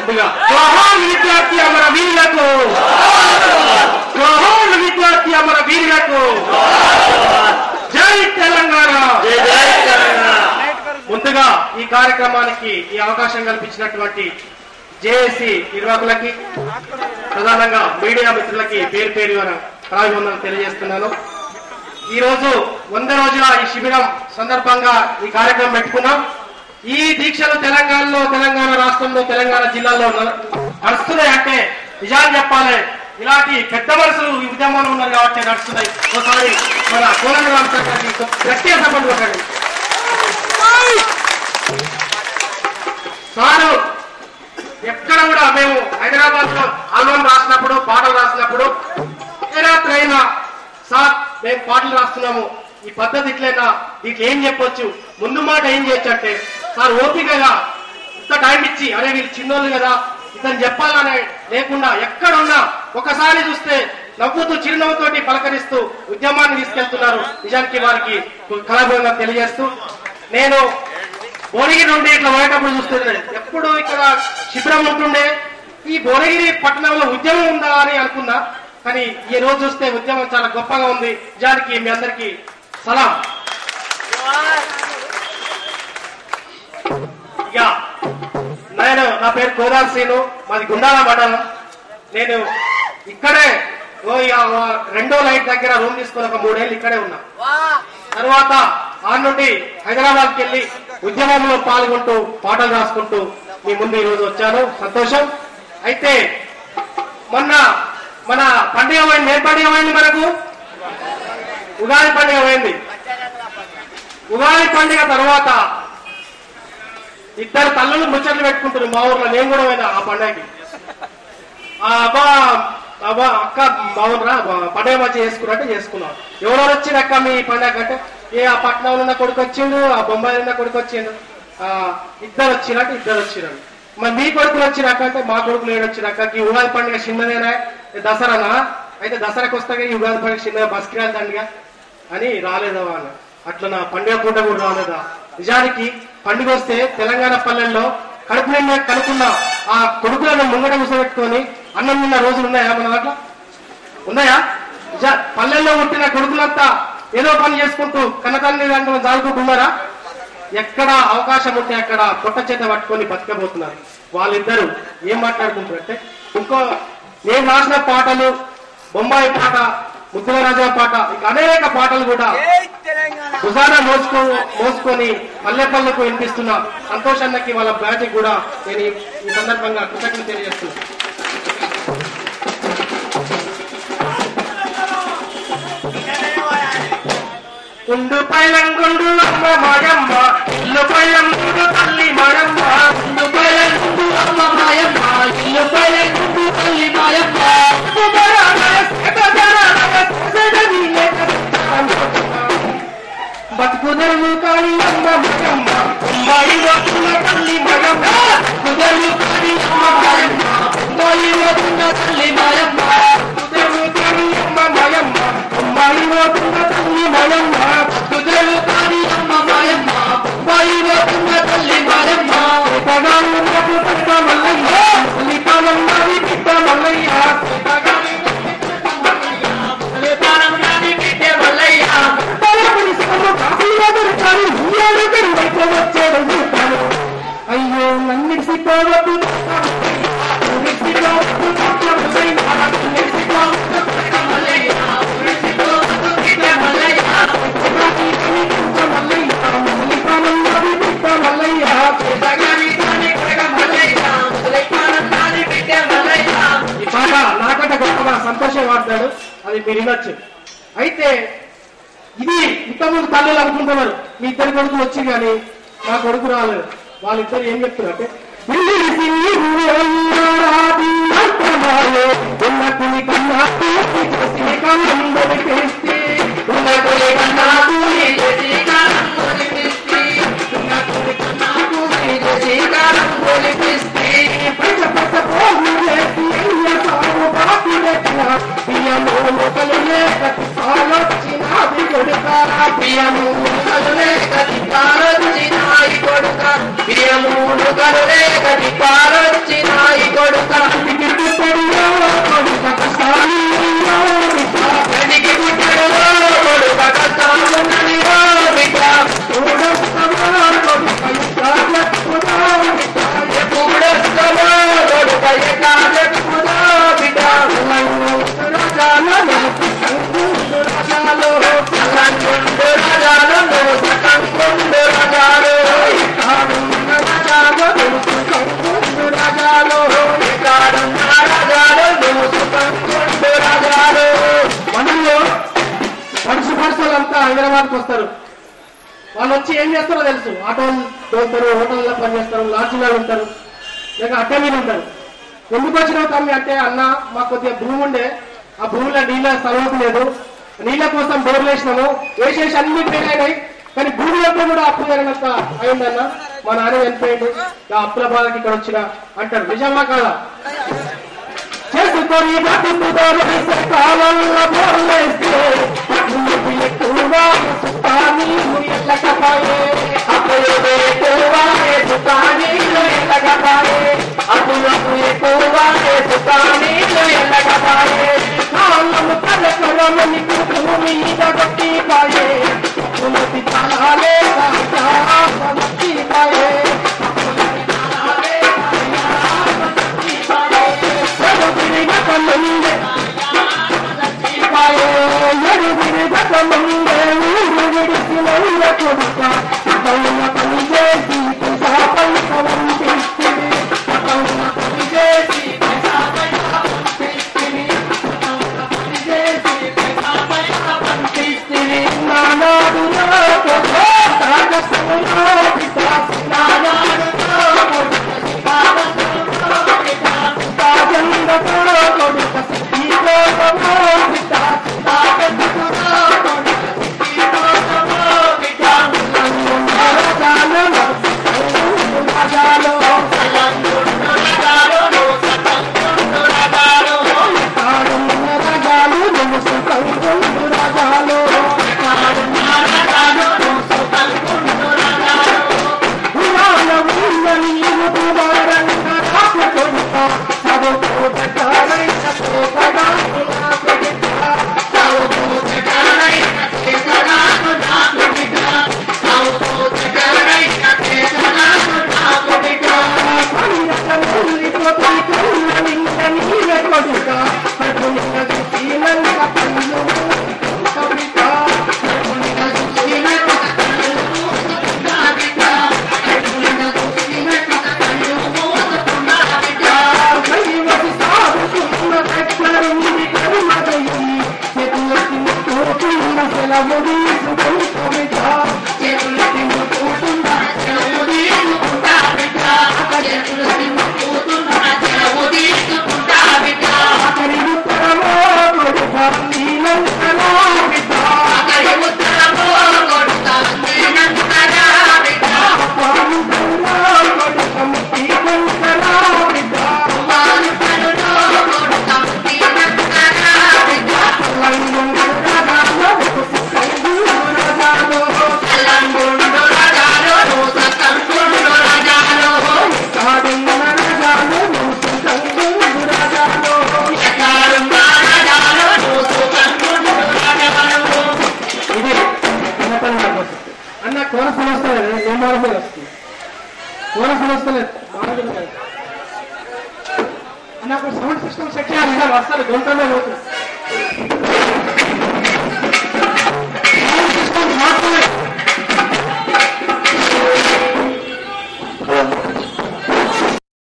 ముందుగా జోహార్ విద్యార్థి అమర వీరులకు, జోహార్ విద్యార్థి అమర వీరులకు, జై తెలంగాణ. ముందుగా ఈ కార్యక్రమానికి ఈ అవకాశం కల్పించినటువంటి జేఏసీ నిర్వాహకులకి, ప్రధానంగా మీడియా మిత్రులకి పేరు పేరు అభివందనలు తెలియజేస్తున్నాను. ఈ రోజు 100 రోజుల ఈ శిబిరం సందర్భంగా ఈ కార్యక్రమం పెట్టుకున్నాం. ఈ దీక్షలు తెలంగాణలో, తెలంగాణ రాష్ట్రంలో, తెలంగాణ జిల్లాలో నడుస్తున్నాయంటే నిజాలు చెప్పాలి, ఇలాంటి పెద్ద మనసులు ఈ ఉద్యమంలో ఉన్నారు కాబట్టి నడుస్తున్నాయి. ఒకసారి మన కోలంగ రామచంద్రకి గట్టిగా సపోర్ట్ కొట్టండి. సారు ఎక్కడ కూడా మేము హైదరాబాద్ లో ఆల్బమ్ రాసినప్పుడు, పాటలు రాసినప్పుడు ఏ రాత్రి అయినా సార్ మేము పాటలు రాస్తున్నాము, ఈ పద్ధతి ఇట్లైనా దీంట్లో ఏం చెప్పొచ్చు, ముందు మాట ఏం చేయొచ్చు అంటే సార్ ఓపికగా ఇంత టైం ఇచ్చి, అరే వీళ్ళు చిన్నోళ్ళు కదా ఇతను చెప్పాలనే లేకుండా ఎక్కడున్నా ఒకసారి చూస్తే నవ్వుతూ చిరునవ్వుతోటి పలకరిస్తూ ఉద్యమాన్ని తీసుకెళ్తున్నారు. నిజానికి వారికి కళాభంగా తెలియజేస్తూ, నేను భువనగిరి నుండి ఇట్లా పోయేటప్పుడు చూస్తుండే ఎప్పుడు ఇక్కడ శిబిరం ఉంటుండే, ఈ భువనగిరి పట్టణంలో ఉద్యమం ఉందా అని అనుకున్నా. కానీ ఈ రోజు చూస్తే ఉద్యమం చాలా గొప్పగా ఉంది. నిజానికి మీ అందరికీ సలాం. ఇక నా పేరు కోదాల్ శ్రీను, మాది గుండాల మండలం. నేను ఇక్కడే రెండో లైట్ దగ్గర రూమ్ తీసుకుని ఒక 3 ఏళ్ళు ఇక్కడే ఉన్నా. తర్వాత ఆ నుండి హైదరాబాద్కి వెళ్ళి ఉద్యమంలో పాల్గొంటూ పాటలు రాసుకుంటూ మీ ముందు ఈరోజు వచ్చాను. సంతోషం. అయితే మొన్న మన పండుగ పోయింది. ఏ పండుగ పోయింది? మనకు ఉగాది పండుగ పోయింది. ఉగాది పండుగ తర్వాత ఇద్దరు తల్లులు ముచ్చట్లు పెట్టుకుంటారు మా ఊర్లో. నేను కూడా పోయినా ఆ పండుగకి. అబ్బా అక్క బాగుండ్రా, పండుగ మంచి చేసుకున్నట్టు చేసుకున్నాం. ఎవరెవరు వచ్చింది అక్క మీ పండుగ అంటే, ఆ పట్నంలో ఉన్న కొడుకు వచ్చిండు, ఆ బొంబాయిలో ఉన్న కొడుకు వచ్చిండు, ఇద్దరు వచ్చినట్టు ఇద్దరు వచ్చినాడు. మరి మీ కొడుకులు వచ్చినాక అంటే మా కొడుకులు ఏడొచ్చినాక ఈ ఉగాది పండుగ చిన్నదేనా, దసరానా? అయితే దసరాకు వస్తాగా ఈ ఉగాది పండుగ చిన్నగా బస్కిరాలు దండిగా అని రాలేదా వాళ్ళు. అట్లా నా పండుగ పూట కూడా రాలేదా? నిజానికి పండుగ వస్తే తెలంగాణ పల్లెల్లో కడుపు నిండా కనుక్కున్న ఆ కొడుకులను ముంగట కూసబెట్టుకొని అన్నం తిన్న రోజులు ఉన్నాయా మన దాంట్లో? ఉన్నాయా? పల్లెల్లో పుట్టిన కొడుకులంతా ఏదో పని చేసుకుంటూ కన్నతల్లి దాంట్లో జారుకుంటున్నారా? ఎక్కడ అవకాశం ఉంటే అక్కడ పొట్ట చేత పట్టుకొని బతికబోతున్నారు. వాళ్ళిద్దరూ ఏం మాట్లాడుకుంటారు అంటే, ఇంకో నేను రాసిన పాటలు, బొంబాయి పాట, ముద్దుల రాజా పాట, ఇక అనేక పాటలు కూడా భుజాన మోసుకొని పల్లె పల్లెకు వినిపిస్తున్న సంతోషానికి వాళ్ళ బ్యాచ్కి కూడా నేను ఈ సందర్భంగా కృతజ్ఞతలు తెలియజేస్తున్నాను. ఉండు పైలంగుండు అమ్మ మాయమ్మ, ఇల్లు పైలంగుండు తల్లి మాయమ్మ, ఉండు పైలంగుండు అమ్మ మాయమ్మ, ఇల్లు పైలంగుండు తల్లి మాయమ్మ, బతుకుదరు కాళీ అమ్మ మాయమ్మ, అమ్మాయి వస్తున్న తల్లి మాయమ్మ, కుదరు కాళీ అమ్మ మాయమ్మ, అమ్మాయి వస్తున్న తల్లి మాయమ్మ, కుదరు కాళీ అమ్మ మాయమ్మ, అమ్మాయి వస్తున్న తల్లి మాయమ్మ, కుదరు కాళీ అమ్మ మాయమ్మ, అమ్మాయి వస్తున్న తల్లి మాయమ్మ, పగాను నాకు పెట్ట మల్లయ్య, లిపానం నాది పెట్ట మల్లయ్య, అయ్యో నన్ను సిపోవద్దు ఈ పాట నాకంటే గొప్పగా సంతోషం వాడతాడు, అది మీరు వినొచ్చు. అయితే ఇది ఇంతకుముందు తల్లులు అనుకుంటున్నారు మీ ఇద్దరు కొడుకులు వచ్చి కానీ నా కొడుకు రాలేదు. వాళ్ళిద్దరు ఏం చెప్తున్నారంటే, ప్రియము కరులే గది పారొచ్చినాయి ఏం చేస్తారో తెలుసు. ఆటోలు తోలుతారు, హోటల్లో పనిచేస్తారు, లాడ్జీలో ఉంటారు, లేక అట్ట మీద ఉంటారు. ఎందుకు వచ్చినావు తమ్మి అంటే, అన్న మాకు కొద్దిగా భూమి ఉండే, ఆ భూమిలో నీళ్ళ సౌలభ్యం లేదు, నీళ్ళ కోసం బోర్లు వేసినాము, వేసేసి అన్ని ఫెయిల్ అయినాయి, కానీ భూమి యొక్క కూడా అప్పు జరిగినంత అయిందన్న, మా నాన్న చనిపోయింది, ఆ అప్పుల బాధకి ఇక్కడ వచ్చిన అంటారు. నిజమా కాదా? చేసుకొని కాలంలో బోర్లేస్తే ఎక్కువగా ఎల్లకపోయే అప్పులు ఎక్కువగా సుఖానీలు ఎల్లకపోయే అప్పులకు ఎక్కువగా సుఖానీలు ఎల్లకపోయే కాలము కలకలమని భూమి మీద గట్టిపాయే పులతి కాలాలే గట్టిపాయే ముందే ఊరు విడిచిన కొడుక పని చేసి నానాడు అన్న సౌండ్ సిస్టమ్ సెట్ చేయాలి, అసలు గొంతలో